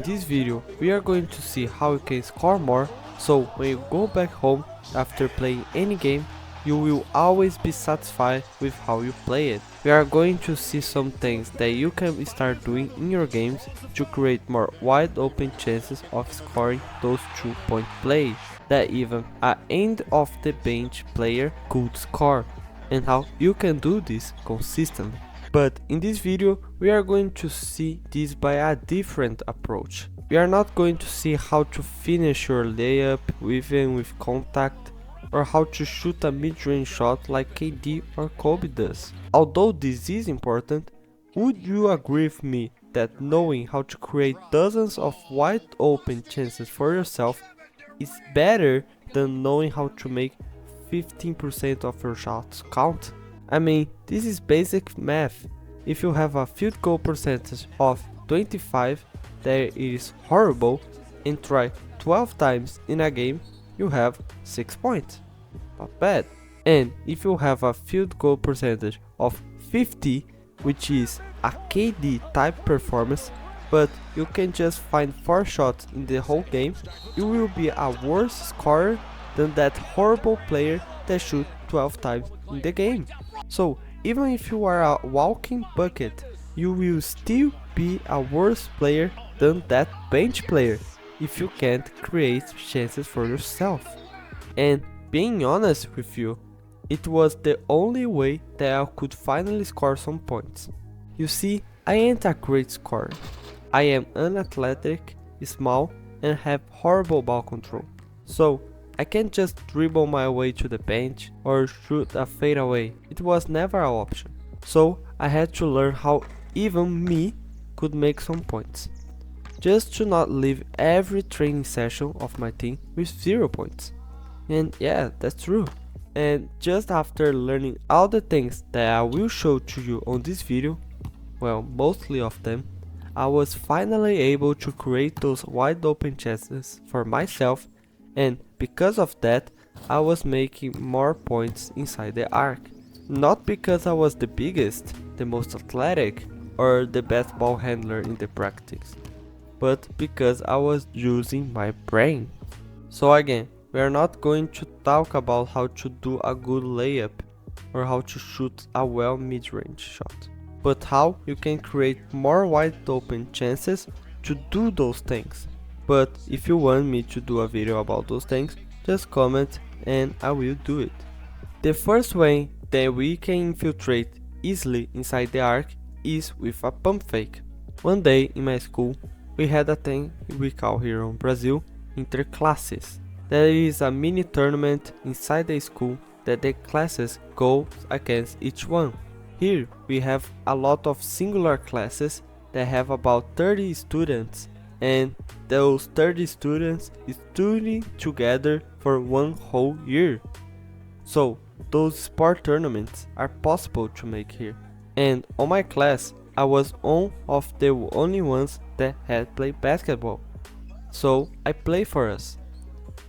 this video we are going to see how you can score more, so when you go back home after playing any game, you will always be satisfied with how you play it. We are going to see some things that you can start doing in your games to create more wide open chances of scoring those 2-point plays that even an end of the bench player could score, and how you can do this consistently. But in this video we are going to see this by a different approach. We are not going to see how to finish your layup even with contact, or how to shoot a mid-range shot like KD or Kobe does. Although this is important, would you agree with me that knowing how to create dozens of wide open chances for yourself is better than knowing how to make 15% of your shots count? I mean, this is basic math. If you have a field goal percentage of 25, that is horrible, and try 12 times in a game, you have 6 points. Not bad. And if you have a field goal percentage of 50, which is a KD type performance, but you can just find 4 shots in the whole game, you will be a worse scorer than that horrible player that shoots 12 times in the game. So even if you are a walking bucket, you will still be a worse player than that bench player if you can't create chances for yourself. And being honest with you, it was the only way that I could finally score some points. You see, I ain't a great scorer. I am unathletic, small, and have horrible ball control. So I can't just dribble my way to the bench or shoot a fadeaway. It was never an option. So I had to learn how even me could make some points, just to not leave every training session of my team with 0 points. And yeah, that's true. And just after learning all the things that I will show to you on this video, well, mostly of them, I was finally able to create those wide open chances for myself, and because of that, I was making more points inside the arc. Not because I was the biggest, the most athletic, or the best ball handler in the practice, but because I was using my brain. So again, we are not going to talk about how to do a good layup or how to shoot a well mid-range shot, but how you can create more wide open chances to do those things. But if you want me to do a video about those things, just comment and I will do it. The first way that we can infiltrate easily inside the arc is with a pump fake. One day in my school, we had a thing we call here in Brazil interclasses. That is a mini tournament inside the school that the classes go against each one. Here we have a lot of singular classes that have about 30 students, and those 30 students studying together for one whole year. So those sport tournaments are possible to make here. And on my class, I was one of the only ones that had played basketball. So I played for us.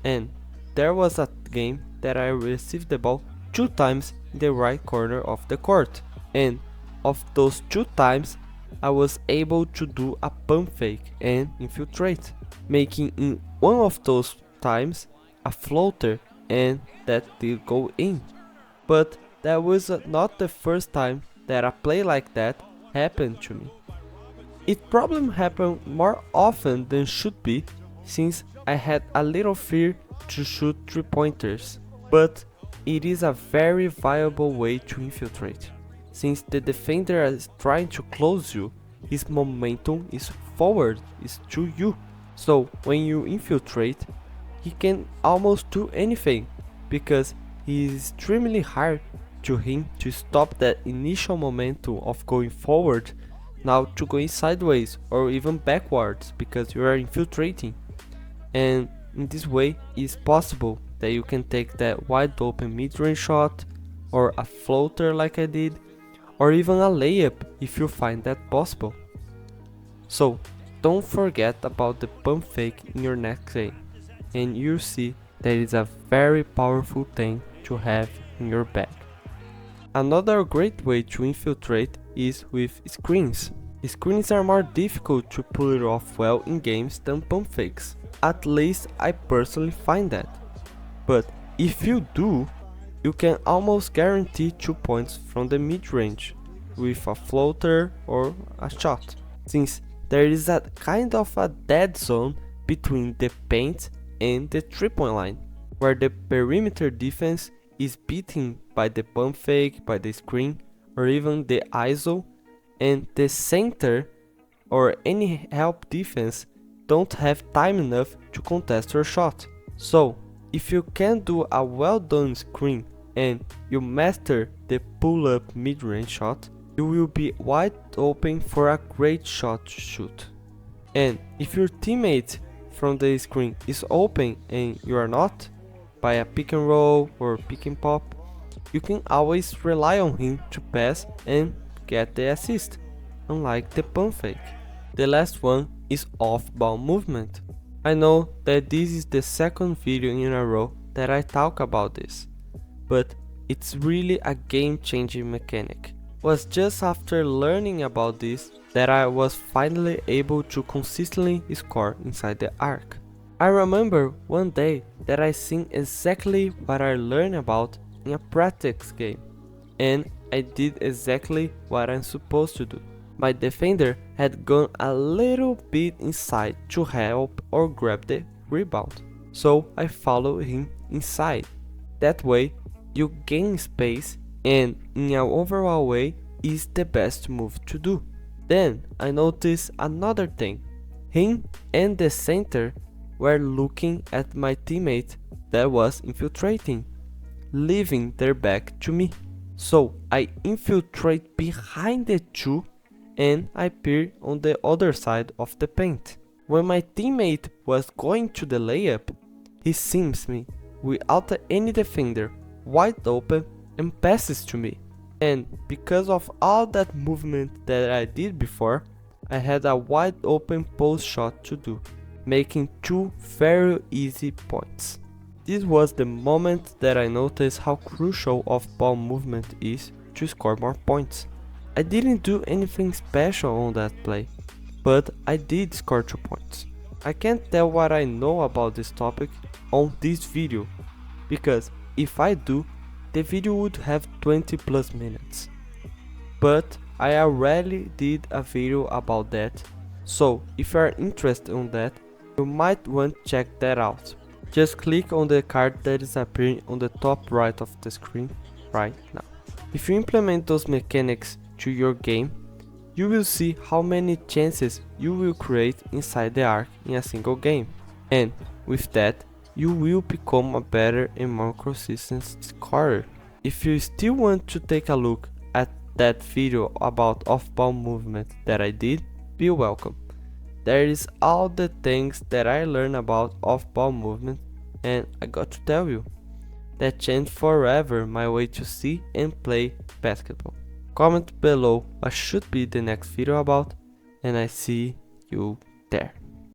And there was a game that I received the ball 2 times in the right corner of the court. And of those 2 times, I was able to do a pump fake and infiltrate, making in one of those times a floater, and that did go in. But that was not the first time that a play like that happened to me. It probably happened more often than should be, since I had a little fear to shoot 3-pointers, but it is a very viable way to infiltrate. Since the defender is trying to close you, his momentum is forward, is to you. So when you infiltrate, he can almost do anything, because it is extremely hard to him to stop that initial momentum of going forward now to going sideways or even backwards, because you are infiltrating. And in this way, it is possible that you can take that wide open mid-range shot, or a floater like I did, or even a layup if you find that possible. So don't forget about the pump fake in your next game, and you'll see that it's a very powerful thing to have in your bag. Another great way to infiltrate is with screens. Screens are more difficult to pull it off well in games than pump fakes. At least I personally find that. But if you do, you can almost guarantee 2 points from the mid-range with a floater or a shot, since there is a kind of a dead zone between the paint and the 3-point line, where the perimeter defense is beaten by the pump fake, by the screen, or even the ISO, and the center or any help defense don't have time enough to contest your shot. So, if you can do a well done screen and you master the pull-up mid-range shot, you will be wide open for a great shot to shoot. And if your teammate from the screen is open and you are not, by a pick and roll or pick and pop, you can always rely on him to pass and get the assist, unlike the pump fake. The last one is off-ball movement. I know that this is the second video in a row that I talk about this, but it's really a game-changing mechanic. It was just after learning about this that I was finally able to consistently score inside the arc. I remember one day that I seen exactly what I learned about in a practice game, and I did exactly what I'm supposed to do. My defender had gone a little bit inside to help or grab the rebound, so I followed him inside. That way you gain space, and in an overall way is the best move to do. Then I noticed another thing. Him and the center were looking at my teammate that was infiltrating, leaving their back to me. So I infiltrate behind the two and I peer on the other side of the paint. When my teammate was going to the layup, he sees me without any defender, wide open, and passes to me. And because of all that movement that I did before, I had a wide open post shot to do, making 2 very easy points. This was the moment that I noticed how crucial off-ball movement is to score more points. I didn't do anything special on that play, but I did score 2 points. I can't tell what I know about this topic on this video, because if I do, the video would have 20 plus minutes. But I already did a video about that, so if you are interested in that, you might want to check that out. Just click on the card that is appearing on the top right of the screen right now. If you implement those mechanics to your game, you will see how many chances you will create inside the arc in a single game. And with that, you will become a better and more consistent scorer. If you still want to take a look at that video about off-ball movement that I did, be welcome. There is all the things that I learned about off-ball movement, and I got to tell you, that changed forever my way to see and play basketball. Comment below what should be the next video about, and I see you there.